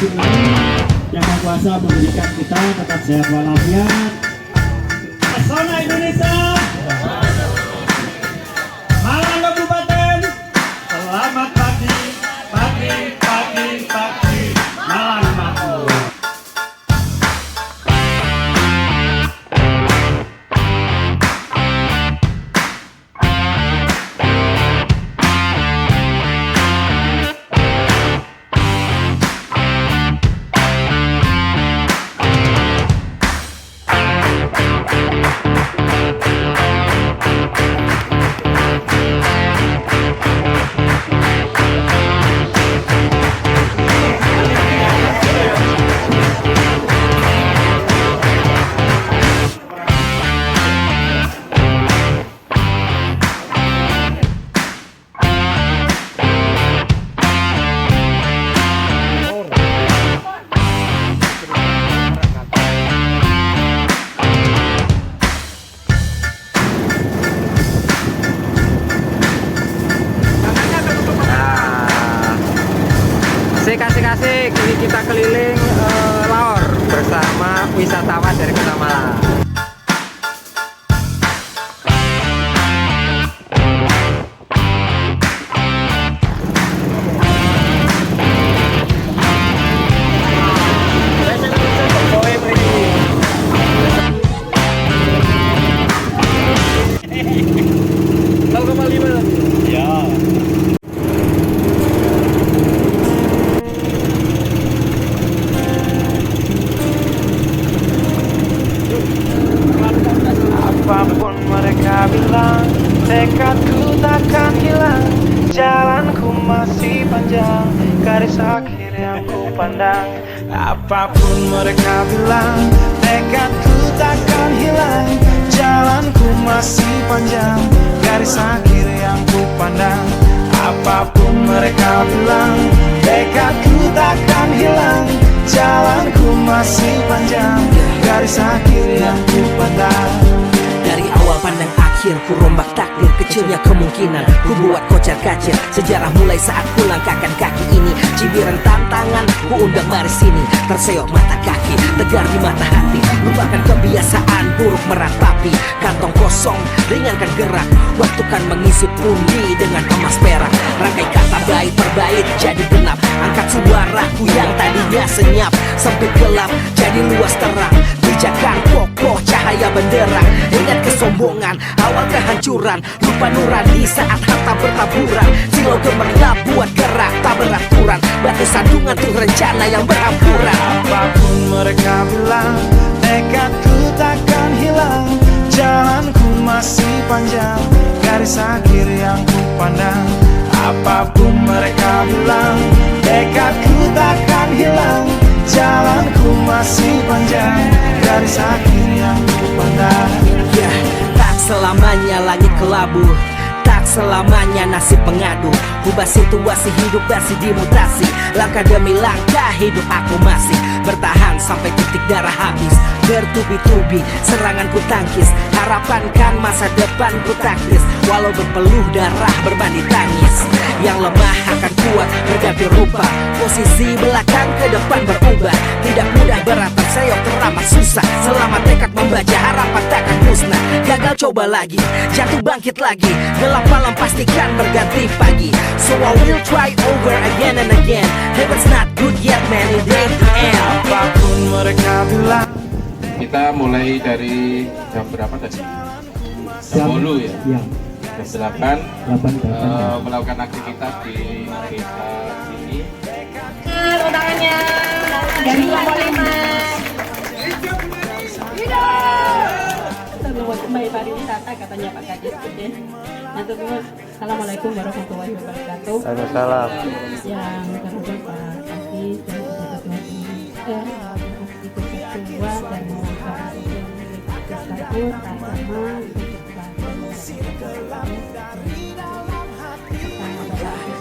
masing-masing ini yang Maha Kuasa memberikan kita tetap sehat walafiat. Pesona Indonesia, Malang Kabupaten, selamat pagi, pagi, pagi, pagi, Malang makmur. Asik-asik, ini kita keliling Laor bersama wisatawan dari Kota Malang. Apapun mereka bilang, tekadku takkan hilang. Jalanku masih panjang, garis akhir yang ku pandang. Apapun mereka bilang, tekadku takkan hilang. Jalanku masih panjang, garis akhir yang ku pandang. Apapun mereka bilang, tekadku takkan hilang. Jalanku masih panjang, garis akhir yang ku pandang. Dari awal pandang akhir, ku rombak takdir. Kecilnya kemungkinan, ku buat kocar kacir. Sejarah mulai saat ku langkahkan kaki ini. Cibiran tantangan, ku undang mari sini. Terseok mata kaki, tegar di mata hati. Lupakan kebiasaan buruk meratapi. Kantong kosong, ringankan gerak. Waktu kan mengisi pundi dengan emas perak. Rangkai kata bait per bait jadi genap. Angkat suaraku yang tadinya senyap. Sempit gelap, jadi luas terang. Pijakan kokoh, cahaya benderang. Ingat kesombongan, awal kehancuran. Lupa nurani saat harta bertaburan. Silau gemerlap buat gerak tak beraturan. Batu sandungan tuh rencana yang berampuran. Apapun mereka bilang, tekadku takkan hilang. Jalanku masih panjang, garis akhir yang ku pandang. Apapun mereka bilang, tekadku takkan hilang. Jalanku masih panjang, garis akhir yang ku pandang. Tak selamanya langit kelabu, tak selamanya nasib pengadu. Ubah situasi hidup masih dimutasi. Langkah demi langkah hidup aku masih bertahan sampai titik darah habis. Bertubi-tubi serangan ku tangkis. Harapan kan masa depan ku taktis. Walau berpeluh darah berbanding tangis. Yang lemah akan kuat berganti rupa. Posisi belakang ke depan berubah. Tidak mudah beratap seyok teramat susah. Selama tekad membaca harapan takkan musnah. Gagal coba lagi, jatuh bangkit lagi. Gelap malam pastikan berganti pagi. So I will try over again and again. Heaven's not good yet man, it ain't the end. Apapun mereka bilang. Kita mulai dari jam berapa tadi? Jam 10 ya? Iya. Jam 8 8 melakukan aktivitas di desa ini. Undangannya dari kelompok 5. Membuat kembali pariwisata katanya Pak Kadis gitu. Nah terus Assalamualaikum warahmatullahi wabarakatuh. Waalaikumsalam. Yang terhormat Pak Kadis dan ketua dan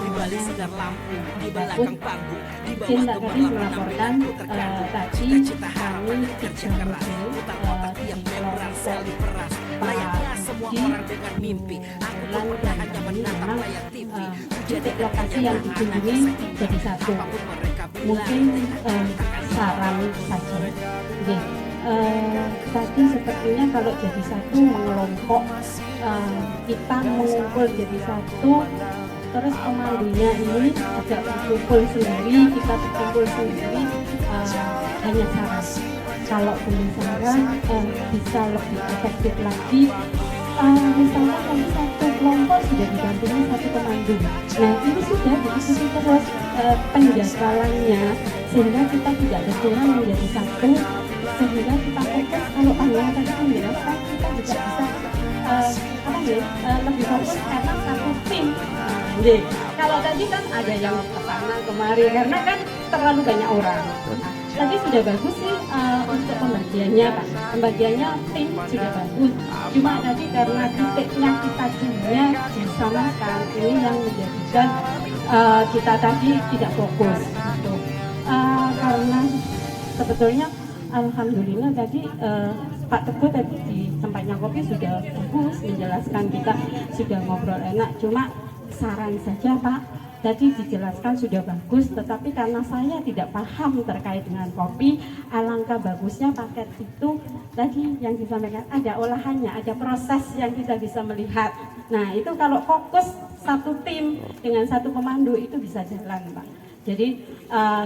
Kembali sinar lampu di belakang panggung. Cinta tadi melaporkan tadi kami yang membran sel diperas. Layaknya semua orang dengan mimpi. Aku pernah hanya menatap layar TV. titik lokasi yang dikunjungi jadi satu. mungkin saran saja. Oke. Tadi sepertinya kalau jadi satu mengelompok, kita mengumpul jadi satu, terus pemandunya ini juga berkumpul sendiri, kita berkumpul sendiri, hanya saran. Kalau boleh saran, bisa lebih efektif lagi. Misalnya kalau satu kelompok sudah didampingi satu pemandu, nah ini sudah diikuti terus penjadwalannya, sehingga kita tidak berkurang menjadi satu, sehingga kita fokus. Kalau panjang tadi menjelaskan, kita juga bisa lebih fokus karena satu tim. Kalau tadi kan ada yang kesana kemari karena kan terlalu banyak orang. Tadi sudah bagus sih untuk pembagiannya, Pak. Pembagiannya tim sudah bagus. Cuma tadi karena titiknya kita punya disamakan, ini yang menjadikan kita tadi tidak fokus. Gitu. Karena sebetulnya alhamdulillah tadi Pak Teguh tadi di tempatnya kopi sudah bagus menjelaskan, kita sudah ngobrol enak. Cuma saran saja Pak, tadi dijelaskan sudah bagus, tetapi karena saya tidak paham terkait dengan kopi, alangkah bagusnya paket itu tadi yang disampaikan ada olahannya, ada proses yang kita bisa melihat. Nah itu kalau fokus satu tim dengan satu pemandu itu bisa jalan Pak. Jadi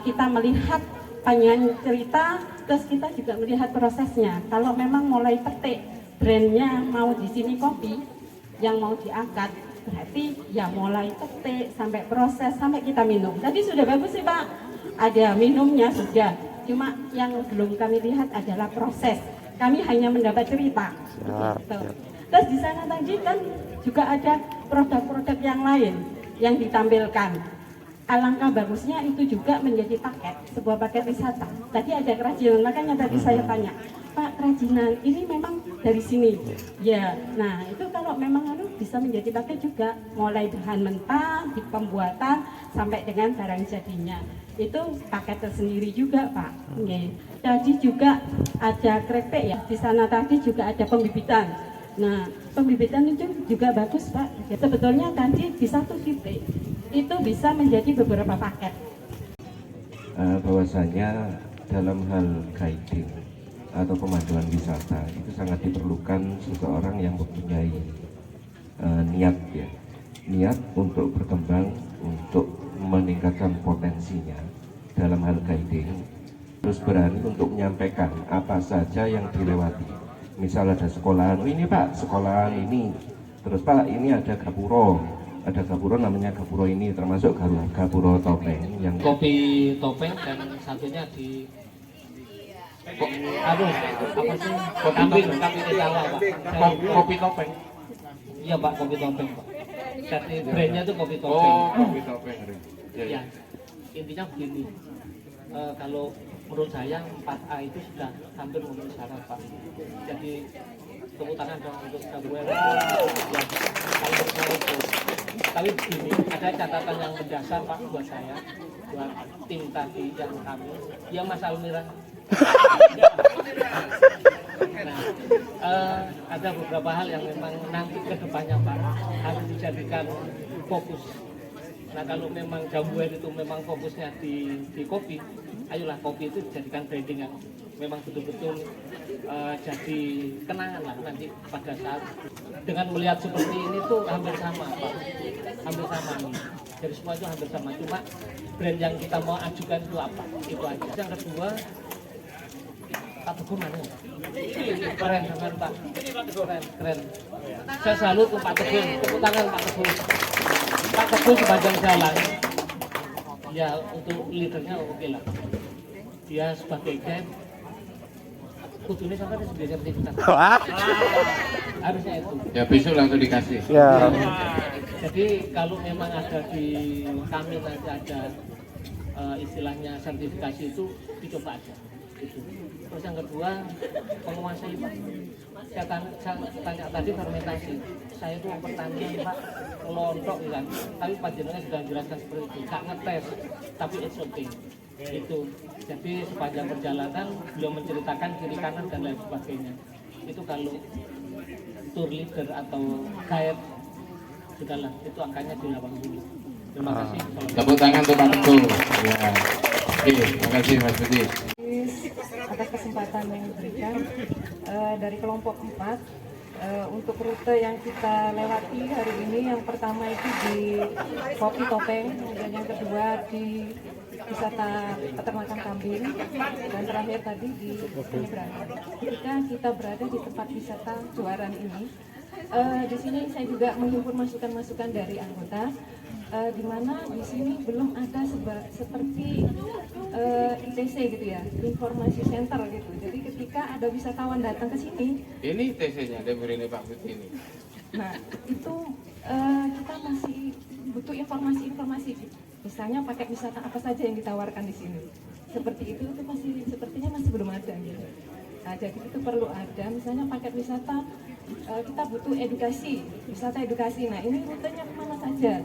kita melihat panjang cerita, terus kita juga melihat prosesnya. Kalau memang mulai petik brandnya mau di sini kopi yang mau diangkat, berarti ya mulai petik sampai proses sampai kita minum. Tadi sudah bagus sih Pak, ada minumnya sudah. Cuma yang belum kami lihat adalah proses. Kami hanya mendapat cerita. Gitu. Terus di sana tadi kan juga ada produk-produk yang lain yang ditampilkan. Alangkah bagusnya itu juga menjadi paket, sebuah paket wisata. Tadi ada kerajinan, makanya tadi saya tanya, Pak, kerajinan ini memang dari sini. Ya, nah itu kalau memang bisa menjadi paket juga, mulai bahan mentah, di pembuatan sampai dengan barang jadinya. Itu paket tersendiri juga, Pak. Okay. Tadi juga ada krepek ya, di sana tadi juga ada pembibitan. Nah, pembibitan itu juga bagus, Pak. Sebetulnya tadi di satu titik itu bisa menjadi beberapa paket. Bahwasanya dalam hal guiding atau pemanduan wisata itu sangat diperlukan seseorang yang mempunyai niat ya, niat untuk berkembang, untuk meningkatkan potensinya dalam hal guiding, terus berani untuk menyampaikan apa saja yang dilewati. Misal ada sekolahan, oh ini Pak, sekolahan ini, terus Pak ini ada gapuro. Ada gapuro namanya gapuro ini, termasuk gapuro topeng yang kopi topeng, dan satunya di apa sih, kambing sawah Pak. Kopi topeng. Iya Pak, kopi topeng Pak. Jadi brandnya itu kopi topeng. Oh, kopi topeng. Ya, intinya begini, kalau menurut saya 4A itu sudah hampir memenuhi syarat Pak. Jadi tepuk tangan dong untuk Gabriel. Ya, kalau menurut saya itu. Tapi begini, ada catatan yang mendasar Pak buat saya, buat tim tadi yang kami, yang Mas Almira. Nah, ada beberapa hal yang memang nanti ke depannya Pak harus dijadikan fokus. Nah kalau memang Gabriel itu memang fokusnya di kopi, ayolah kopi itu dijadikan branding yang memang betul-betul jadi kenangan lah nanti pada saat dengan melihat seperti ini tuh hampir sama Pak, hampir sama nih. Jadi semua itu hampir sama, cuma brand yang kita mau ajukan itu apa, itu aja. Yang kedua, Pak Teguh mana? Keren dengan Pak, keren. Saya salut ke Pak Teguh, tepuk tangan Pak Teguh. Pak Teguh sepanjang jalan, ya untuk leadernya oke lah. Dia sebagai guide, kudunya sampai ada sebagai sertifikat. Harusnya itu. Ya besok langsung dikasih. Ya. Jadi kalau memang ada di kami nanti ada istilahnya sertifikasi itu dicoba aja. Gitu. Terus yang kedua, penguasai Pak. Saya tanya tadi fermentasi. Saya itu pertanian Pak, ngelontok kan. Tapi Pak Jenderal sudah jelaskan seperti itu. Gak ngetes, tapi it's okay. Itu. Jadi sepanjang perjalanan beliau menceritakan kiri kanan dan lain sebagainya. Itu kalau tour leader atau guide sudahlah, itu angkanya di 80. Terima kasih. Tepuk tangan untuk Pak Teguh. Ya. Oke, makasih Mas Budi. Atas kesempatan yang diberikan dari kelompok 4 untuk rute yang kita lewati hari ini, yang pertama itu di Kopi Topeng, kemudian yang kedua di wisata peternakan kambing, dan terakhir tadi di penyeberangan. Ketika kita berada di tempat wisata Juaran ini, di sini saya juga menghimpun masukan-masukan dari anggota, di mana di sini belum ada seperti ITC gitu ya, informasi center gitu. Jadi ketika ada wisatawan datang ke sini, Ini TC-nya, ini Pak Budi ini. nah itu kita masih butuh informasi-informasi. Misalnya paket wisata apa saja yang ditawarkan di sini. Seperti itu masih sepertinya masih belum ada gitu. Nah, jadi itu perlu ada, misalnya paket wisata kita butuh edukasi, wisata edukasi. Nah, ini rutenya kemana saja?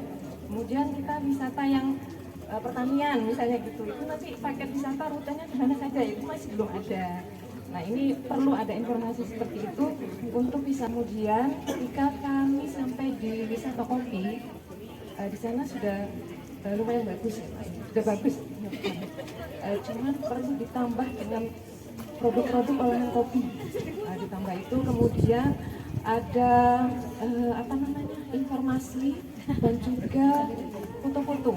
Kemudian kita wisata yang pertanian misalnya gitu, itu nanti paket wisata rutenya kemana saja, itu masih belum ada. Nah, ini perlu ada informasi seperti itu untuk bisa. Kemudian ketika kami sampai di wisata kopi, di sana sudah lumayan bagus ya, sudah bagus. Cuman perlu ditambah dengan produk-produk olahan kopi. Ditambah itu kemudian ada informasi dan juga foto-foto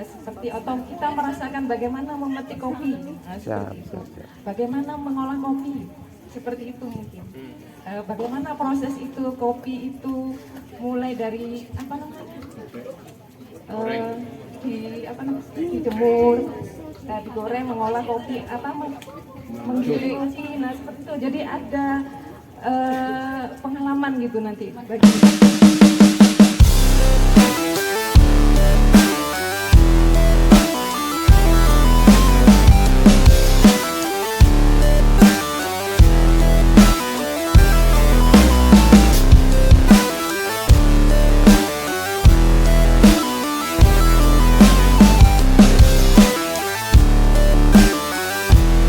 seperti, atau kita merasakan bagaimana memetik kopi, seperti itu. Bagaimana mengolah kopi, seperti itu mungkin. Bagaimana proses itu, kopi itu mulai dari dijemur, digoreng, mengolah kopi, menggiling kopi, nah seperti itu. Jadi ada pengalaman gitu nanti bagi